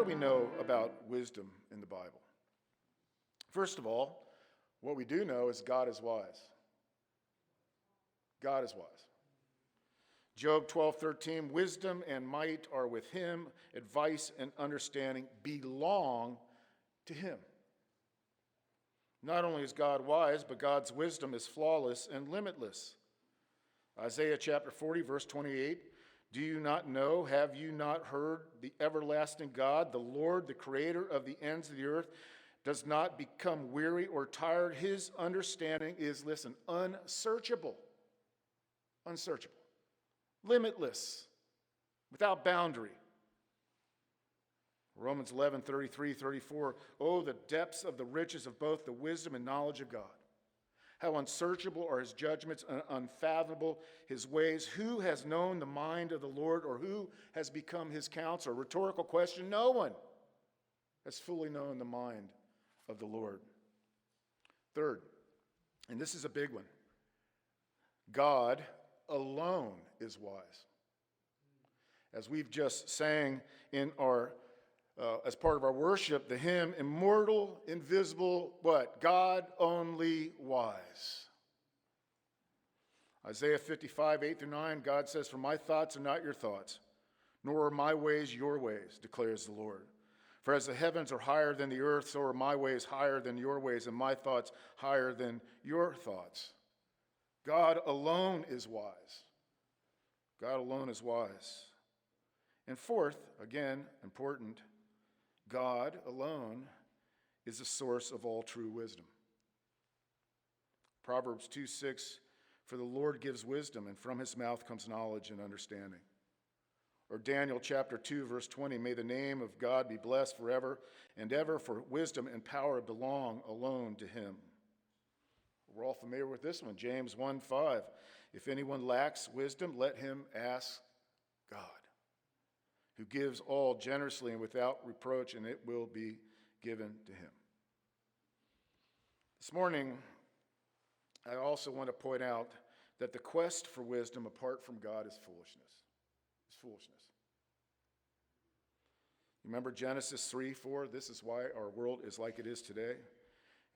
do we know about wisdom in the Bible? First of all, what we do know is God is wise. God is wise. Job 12:13, wisdom and might are with him, advice and understanding belong to him. Not only is God wise, but God's wisdom is flawless and limitless. Isaiah chapter 40, verse 28, do you not know, have you not heard, the everlasting God, the Lord, the creator of the ends of the earth, does not become weary or tired. His understanding is, listen, unsearchable. Unsearchable. Limitless. Without boundary. Romans 11:33-34. Oh, the depths of the riches of both the wisdom and knowledge of God. How unsearchable are his judgments, and unfathomable his ways. Who has known the mind of the Lord, or who has become his counselor? Rhetorical question. No one has fully known the mind of the Lord. Third, and this is a big one, God alone is wise. As we've just sang in our as part of our worship, the hymn, immortal, invisible, what? God only wise. Isaiah 55, 8-9, God says, for my thoughts are not your thoughts, nor are my ways your ways, declares the Lord. For as the heavens are higher than the earth, so are my ways higher than your ways, and my thoughts higher than your thoughts. God alone is wise. God alone is wise. And fourth, again, important, God alone is the source of all true wisdom. Proverbs 2:6, for the Lord gives wisdom, and from his mouth comes knowledge and understanding. Or Daniel chapter 2, verse 20, may the name of God be blessed forever and ever, for wisdom and power belong alone to him. We're all familiar with this one, James 1:5. If anyone lacks wisdom, let him ask God, who gives all generously and without reproach, and it will be given to him. This morning, I also want to point out that the quest for wisdom apart from God is foolishness. It's foolishness. You remember Genesis 3:4? This is why our world is like it is today.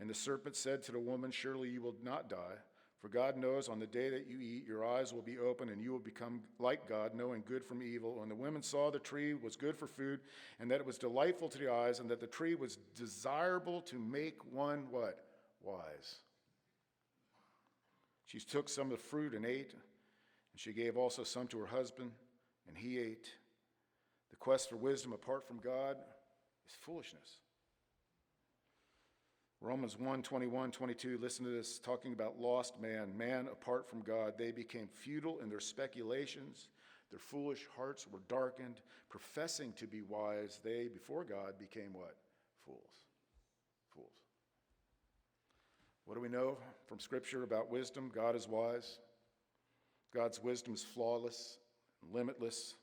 And the serpent said to the woman, surely you will not die, for God knows on the day that you eat, your eyes will be open, and you will become like God, knowing good from evil. And the woman saw the tree was good for food, and that it was delightful to the eyes, and that the tree was desirable to make one what? Wise. She took some of the fruit and ate, and she gave also some to her husband, and he ate. The quest for wisdom apart from God is foolishness. Romans 1:21-22, listen to this, talking about lost man apart from God. They became futile in their speculations. Their foolish hearts were darkened. Professing to be wise, they, before God, became what? Fools. Fools. What do we know from Scripture about wisdom? God is wise. God's wisdom is flawless, limitless.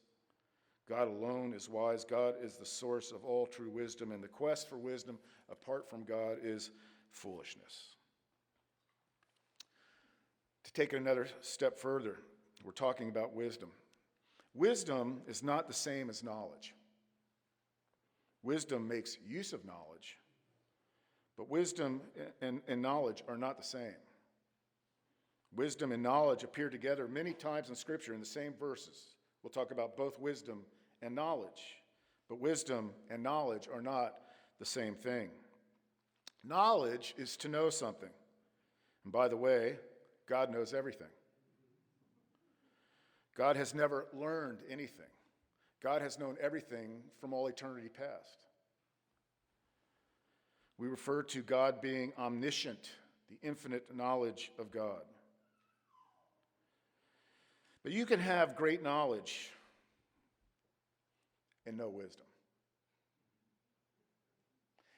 God alone is wise. God is the source of all true wisdom, and the quest for wisdom apart from God is foolishness. To take it another step further, we're talking about wisdom. Wisdom is not the same as knowledge. Wisdom makes use of knowledge, but wisdom and knowledge are not the same. Wisdom and knowledge appear together many times in Scripture in the same verses. We'll talk about both wisdom and knowledge, but wisdom and knowledge are not the same thing. Knowledge is to know something. And by the way, God knows everything. God has never learned anything. God has known everything from all eternity past. We refer to God being omniscient, the infinite knowledge of God. But you can have great knowledge and no wisdom.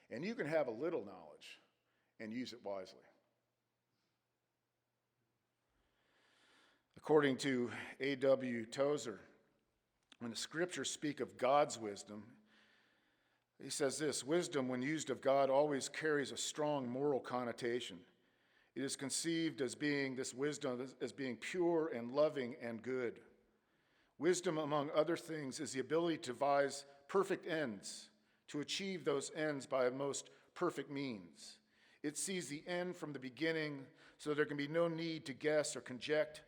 And you can have a little knowledge and use it wisely. According to A.W. Tozer, when the Scriptures speak of God's wisdom, he says this, wisdom, when used of God, always carries a strong moral connotation. It is conceived as being, this wisdom, as being pure and loving and good. Wisdom, among other things, is the ability to devise perfect ends, to achieve those ends by a most perfect means. It sees the end from the beginning, so there can be no need to guess or conject.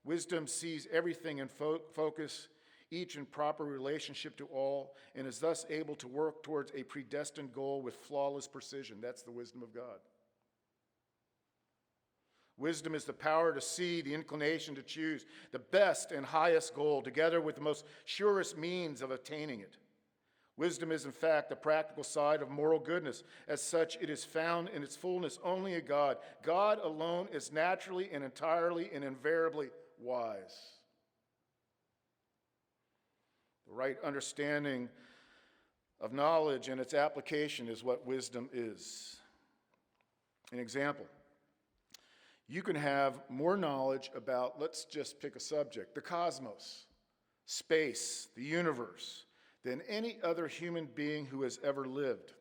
Wisdom sees everything in focus, each in proper relationship to all, and is thus able to work towards a predestined goal with flawless precision. That's the wisdom of God. Wisdom is the power to see, the inclination to choose the best and highest goal, together with the most surest means of attaining it. Wisdom is, in fact, the practical side of moral goodness. As such, it is found in its fullness only in God. God alone is naturally and entirely and invariably wise. The right understanding of knowledge and its application is what wisdom is. An example. You can have more knowledge about, let's just pick a subject, the cosmos, space, the universe, than any other human being who has ever lived.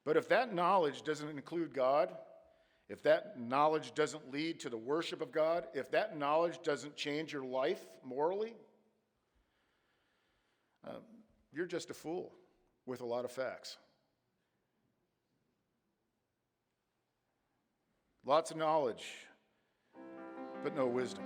But if that knowledge doesn't include God, if that knowledge doesn't lead to the worship of God, if that knowledge doesn't change your life morally, you're just a fool with a lot of facts. Lots of knowledge, but no wisdom.